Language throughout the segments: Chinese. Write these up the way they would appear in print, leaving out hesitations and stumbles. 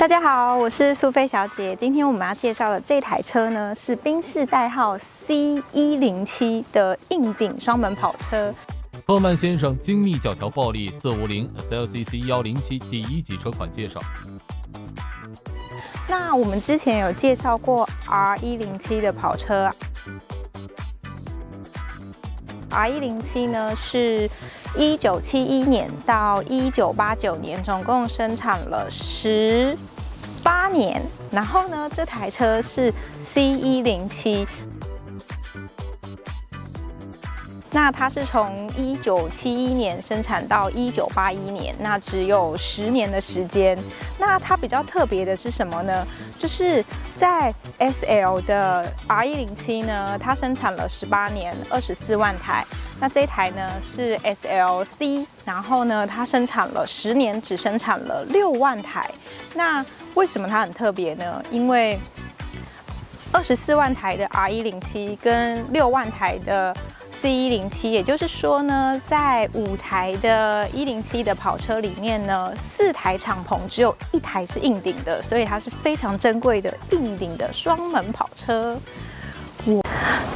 大家好，我是苏菲小姐。今天我们要介绍的这台车呢，是宾士代号 C107的硬顶双门跑车。赫曼先生精密脚条暴力450 SLCC 107第1级车款介绍。那我们之前有介绍过 R107的跑车。R107呢是1971年到1989年，总共生产了18年。然后呢，这台车是 C107。那它是从1971年生产到1981年，那只有10年的时间。那它比较特别的是什么呢？就是在 SL 的 R107呢，它生产了18年，24万台。那这一台呢是 SLC， 然后呢它生产了10年，只生产了6万台。那为什么它很特别呢？因为24万台的 R107跟6万台的C107，也就是说呢，在5台的107的跑车里面呢，4台敞篷只有1台是硬顶的，所以它是非常珍贵的硬顶的双门跑车。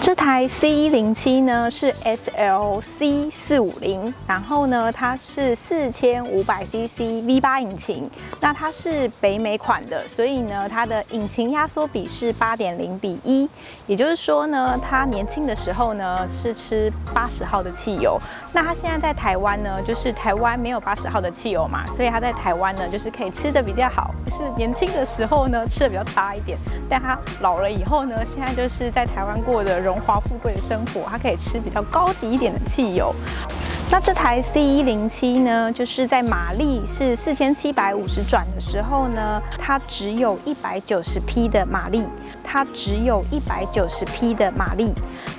这台 C107呢是 SLC 450，然后呢它是4500cc V8 引擎，那它是北美款的，所以呢它的引擎压缩比是8.0:1，也就是说呢它年轻的时候呢是吃80号的汽油，那它现在在台湾呢就是台湾没有80号的汽油嘛，所以它在台湾呢就是可以吃的比较好，就是年轻的时候呢吃的比较差一点，但它老了以后呢，现在就是在台湾过的荣华富贵的生活，它可以吃比较高级一点的汽油。那这台 C107呢，就是在马力是4750转的时候呢，它只有190匹的马力，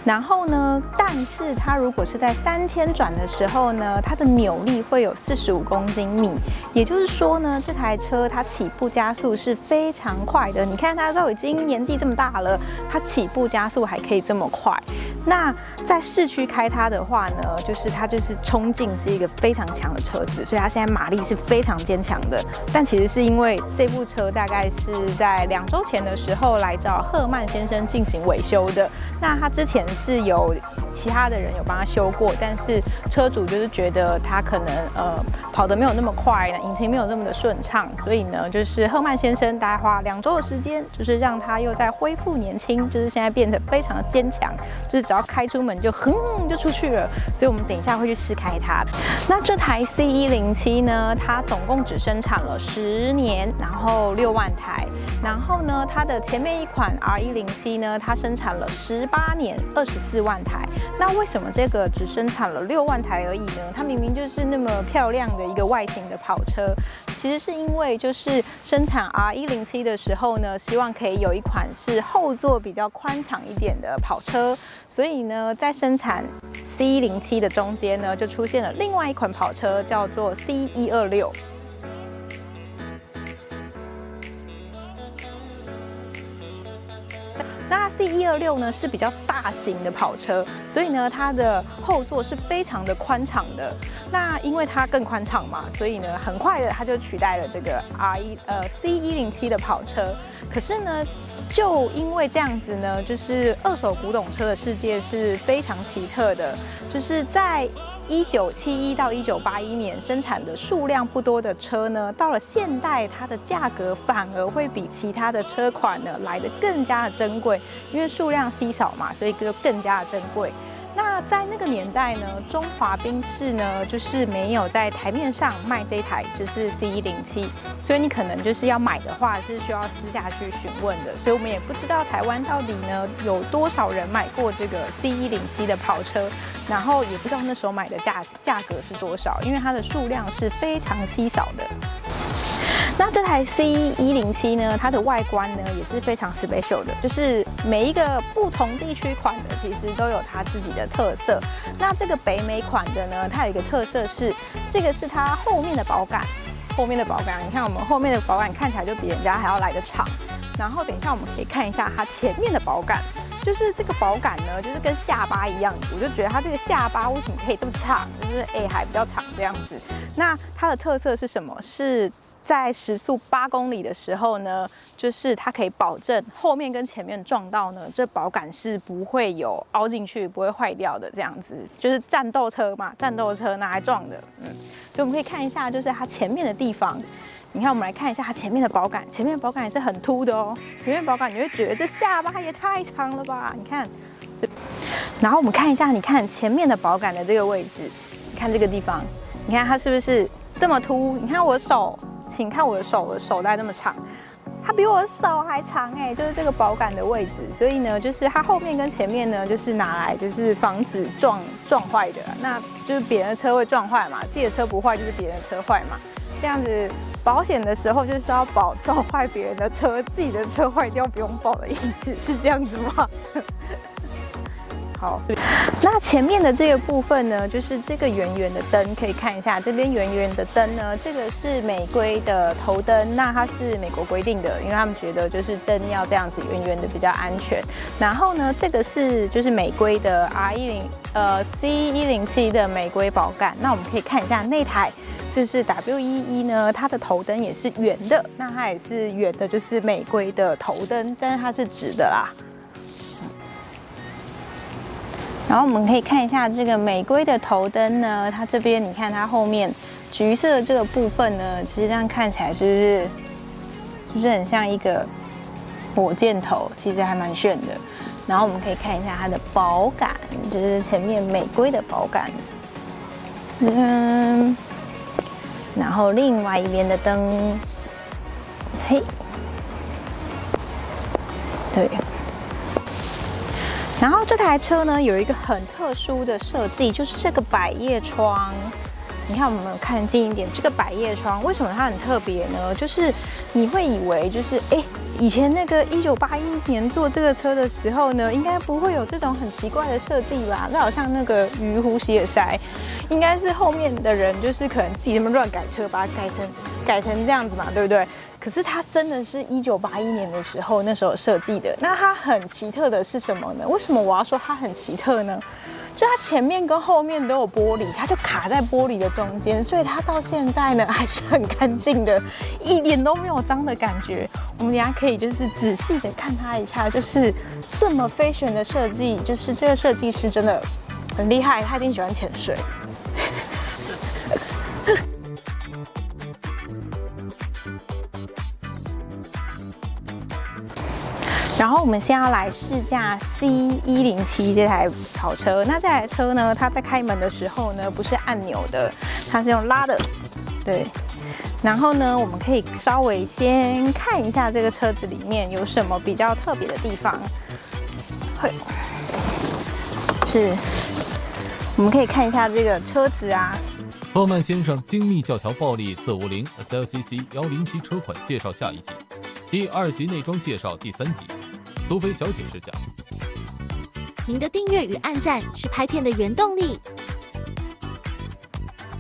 然后呢，但是它如果是在3000转的时候呢，它的扭力会有45公斤米，也就是说呢，这台车它起步加速是非常快的。你看它都已经年纪这么大了，它起步加速还可以这么快。那在市区开它的话呢，它就是冲劲是一个非常强的车子，所以它现在马力是非常坚强的。但其实是因为这部车大概是在2周前的时候来找赫曼先生进行维修的。那他之前是有其他的人有帮他修过，但是车主就是觉得他可能跑得没有那么快，引擎没有那么的顺畅，所以呢，就是赫曼先生大概花2周的时间，就是让他又再恢复年轻，就是现在变得非常的坚强，就是只要开出门就就出去了。所以我们等一下会去试开它。那这台 C107呢，它总共只生产了10年，然后6万台。然后呢，它的前面一款 R107呢，它生产了18年，24万台。那为什么这个只生产了6万台而已呢？它明明就是那么漂亮的一个外形的跑车，其实是因为就是生产 R107的时候呢，希望可以有一款是后座比较宽敞一点的跑车，所以呢，在生产 C107的中间呢，就出现了另外一款跑车，叫做 C126。那 C126呢是比较大型的跑车，所以呢它的后座是非常的宽敞的。那因为它更宽敞嘛，所以呢很快的它就取代了这个C107的跑车。可是呢，就因为这样子呢，就是二手古董车的世界是非常奇特的，就是在1971到1981年生产的数量不多的车呢，到了现代，它的价格反而会比其他的车款呢来得更加的珍贵，因为数量稀少嘛，所以就更加的珍贵。那在那个年代呢，中华宾士呢就是没有在台面上卖这台就是 C107，所以你可能就是要买的话是需要私下去询问的，所以我们也不知道台湾到底呢有多少人买过这个 C107的跑车，然后也不知道那时候买的价格是多少，因为它的数量是非常稀少的。那这台 C107呢，它的外观呢也是非常 special 的，就是每一个不同地区款的其实都有它自己的特色。那这个北美款的呢，它有一个特色是，这个是它后面的保杆，你看我们后面的保杆看起来就比人家还要来得长。然后等一下我们可以看一下它前面的保杆，就是这个保杆呢，就是跟下巴一样，我就觉得它这个下巴为什么可以这么长，就是还比较长这样子。那它的特色是什么？是在时速8公里的时候呢，就是它可以保证后面跟前面撞到呢，这保杆是不会有凹进去，不会坏掉的。这样子就是战斗车嘛，战斗车拿来撞的。所以我们可以看一下，就是它前面的地方。你看，我们来看一下它前面的保杆，前面的保杆也是很凸的哦。前面保杆你会觉得这下巴也太长了吧？你看，然后我们看一下，你看前面的保杆的这个位置，你看这个地方，你看它是不是这么凸？你看我的手。请看我的手，我的手大概这么长，它比我的手还长哎，就是这个保杆的位置。所以呢，就是它后面跟前面呢，就是拿来就是防止撞坏的。那就是别人的车会撞坏嘛，自己的车不坏就是别人的车坏嘛。这样子保险的时候就是要保撞坏别人的车，自己的车坏掉不用保的意思，是这样子吗？好，那前面的这个部分呢，就是这个圆圆的灯，可以看一下这边圆圆的灯呢，这个是美规的头灯，那它是美国规定的，因为他们觉得就是灯要这样子圆圆的比较安全。然后呢，这个是就是美规的 C107的美规保杆，那我们可以看一下那台。就是 W11呢，它的头灯也是圆的，那它也是圆的，就是美规的头灯，但是它是直的啦。然后我们可以看一下这个美规的头灯呢，它这边你看它后面橘色这个部分呢，其实这样看起来是不是很像一个火箭头？其实还蛮炫的。然后我们可以看一下它的保杆，就是前面美规的保杆，然后另外一边的灯，嘿，对。然后这台车呢有一个很特殊的设计，就是这个百叶窗。你看我们看近一点，这个百叶窗为什么它很特别呢？就是你会以为就是以前那个1981年做这个车的时候呢，应该不会有这种很奇怪的设计吧？这好像那个鱼湖洗耳塞，应该是后面的人就是可能自己这么乱改车，把它改成这样子嘛，对不对？可是它真的是1981年的时候那时候设计的。那它很奇特的是什么呢？为什么我要说它很奇特呢？就它前面跟后面都有玻璃，它就卡在玻璃的中间，所以它到现在呢还是很干净的，一点都没有脏的感觉。我们等一下可以就是仔细的看它一下，就是这么fashion的设计，就是这个设计师真的很厉害，他一定喜欢潜水。然后我们先要来试驾 C107这台跑车。那这台车呢，它在开门的时候呢，不是按钮的，它是用拉的，对。然后呢，我们可以稍微先看一下这个车子里面有什么比较特别的地方。是，我们可以看一下这个车子啊。鲍曼先生精密教条暴力450 SLCC 107车款介绍下一集，第2集内装介绍第3集，苏菲小姐试驾。您的订阅与按赞是拍片的原动力。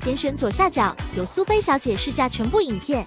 点选左下角有苏菲小姐试驾全部影片。